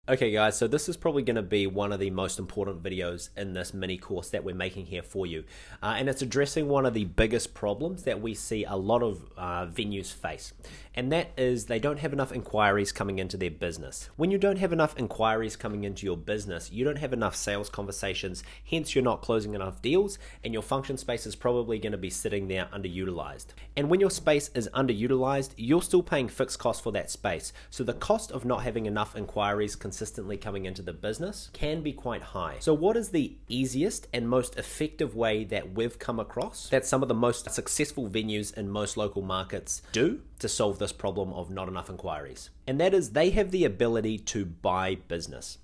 Okay guys, so this is probably going to be one of the most important videos in this mini course that we're making here for you. And it's addressing one of the biggest problems that we see a lot of venues face. And that is they don't have enough inquiries coming into their business. When you don't have enough inquiries coming into your business, you don't have enough sales conversations, hence you're not closing enough deals, and your function space is probably going to be sitting there underutilized. And when your space is underutilized, you're still paying fixed costs for that space. So the cost of not having enough inquiries consistently coming into the business can be quite high. So what is the easiest and most effective way that we've come across that some of the most successful venues in most local markets do to solve this problem of not enough inquiries? And that is they have the ability to buy business.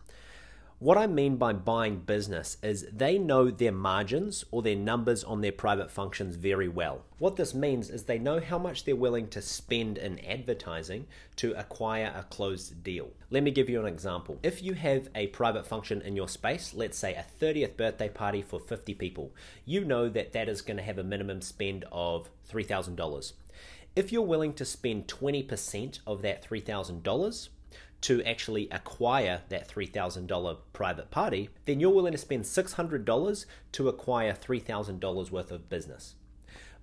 What I mean by buying business is they know their margins or their numbers on their private functions very well. What this means is they know how much they're willing to spend in advertising to acquire a closed deal. Let me give you an example. If you have a private function in your space, let's say a 30th birthday party for 50 people, you know that that is going to have a minimum spend of $3,000. If you're willing to spend 20% of that $3,000, to actually acquire that $3,000 private party, then you're willing to spend $600 to acquire $3,000 worth of business.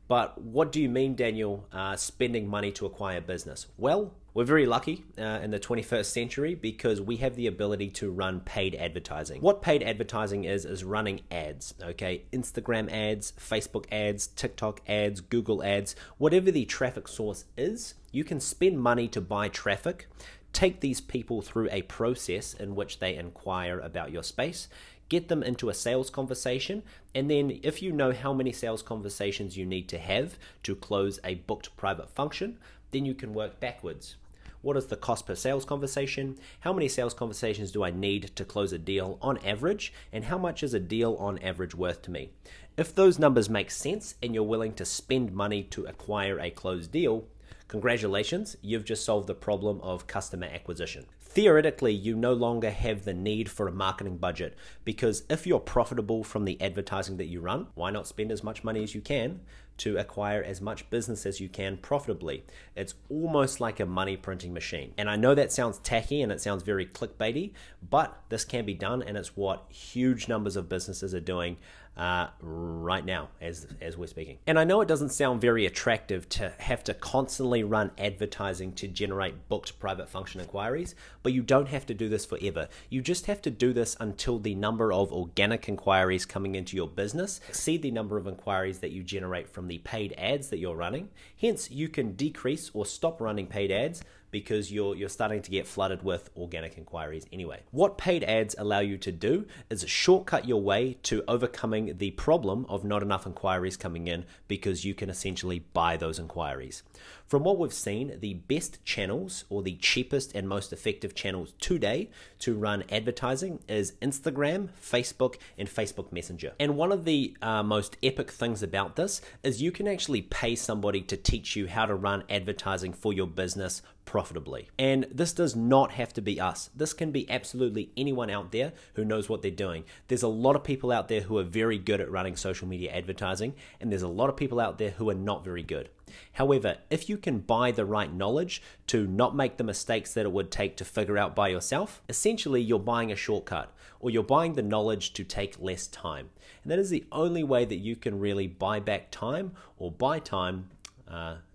But what do you mean, Daniel, spending money to acquire business? Well, we're very lucky in the 21st century because we have the ability to run paid advertising. What paid advertising is running ads, okay? Instagram ads, Facebook ads, TikTok ads, Google ads, whatever the traffic source is, you can spend money to buy traffic, take these people through a process in which they inquire about your space, get them into a sales conversation, and then if you know how many sales conversations you need to have to close a booked private function, then you can work backwards. What is the cost per sales conversation? How many sales conversations do I need to close a deal on average? And how much is a deal on average worth to me? If those numbers make sense and you're willing to spend money to acquire a closed deal, congratulations, you've just solved the problem of customer acquisition. Theoretically, you no longer have the need for a marketing budget because if you're profitable from the advertising that you run, why not spend as much money as you can to acquire as much business as you can profitably? It's almost like a money printing machine. And I know that sounds tacky and it sounds very clickbaity, but this can be done, and it's what huge numbers of businesses are doing right now as we're speaking. And I know it doesn't sound very attractive to have to constantly run advertising to generate booked private function inquiries, but you don't have to do this forever. You just have to do this until the number of organic inquiries coming into your business exceed the number of inquiries that you generate from the paid ads that you're running. Hence, you can decrease or stop running paid ads because you're starting to get flooded with organic inquiries anyway. What paid ads allow you to do is shortcut your way to overcoming the problem of not enough inquiries coming in because you can essentially buy those inquiries. From what we've seen, the best channels or the cheapest and most effective channels today to run advertising is Instagram, Facebook, and Facebook Messenger. And one of the most epic things about this is you can actually pay somebody to teach you how to run advertising for your business profitably. And this does not have to be us. This can be absolutely anyone out there who knows what they're doing. There's a lot of people out there who are very good at running social media advertising, and there's a lot of people out there who are not very good. However, if you can buy the right knowledge to not make the mistakes that it would take to figure out by yourself, essentially you're buying a shortcut, or you're buying the knowledge to take less time. And that is the only way that you can really buy back time or buy time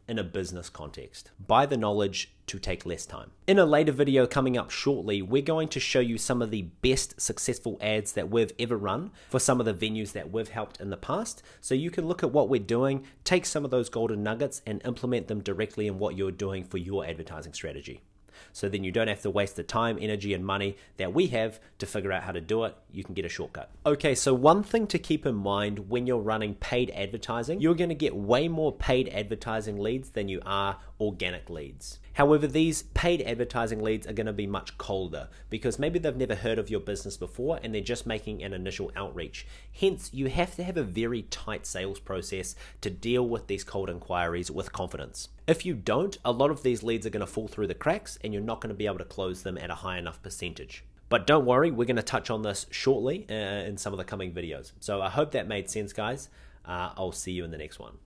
in a business context. Buy the knowledge to take less time. In a later video coming up shortly, we're going to show you some of the best successful ads that we've ever run for some of the venues that we've helped in the past. So you can look at what we're doing, take some of those golden nuggets and implement them directly in what you're doing for your advertising strategy. So then you don't have to waste the time, energy, and money that we have to figure out how to do it. You can get a shortcut. Okay, so one thing to keep in mind when you're running paid advertising, you're going to get way more paid advertising leads than you are organic leads. However, these paid advertising leads are going to be much colder because maybe they've never heard of your business before and they're just making an initial outreach. Hence, you have to have a very tight sales process to deal with these cold inquiries with confidence. If you don't, a lot of these leads are going to fall through the cracks and you're not going to be able to close them at a high enough percentage. But don't worry, we're going to touch on this shortly in some of the coming videos. So I hope that made sense, guys. I'll see you in the next one.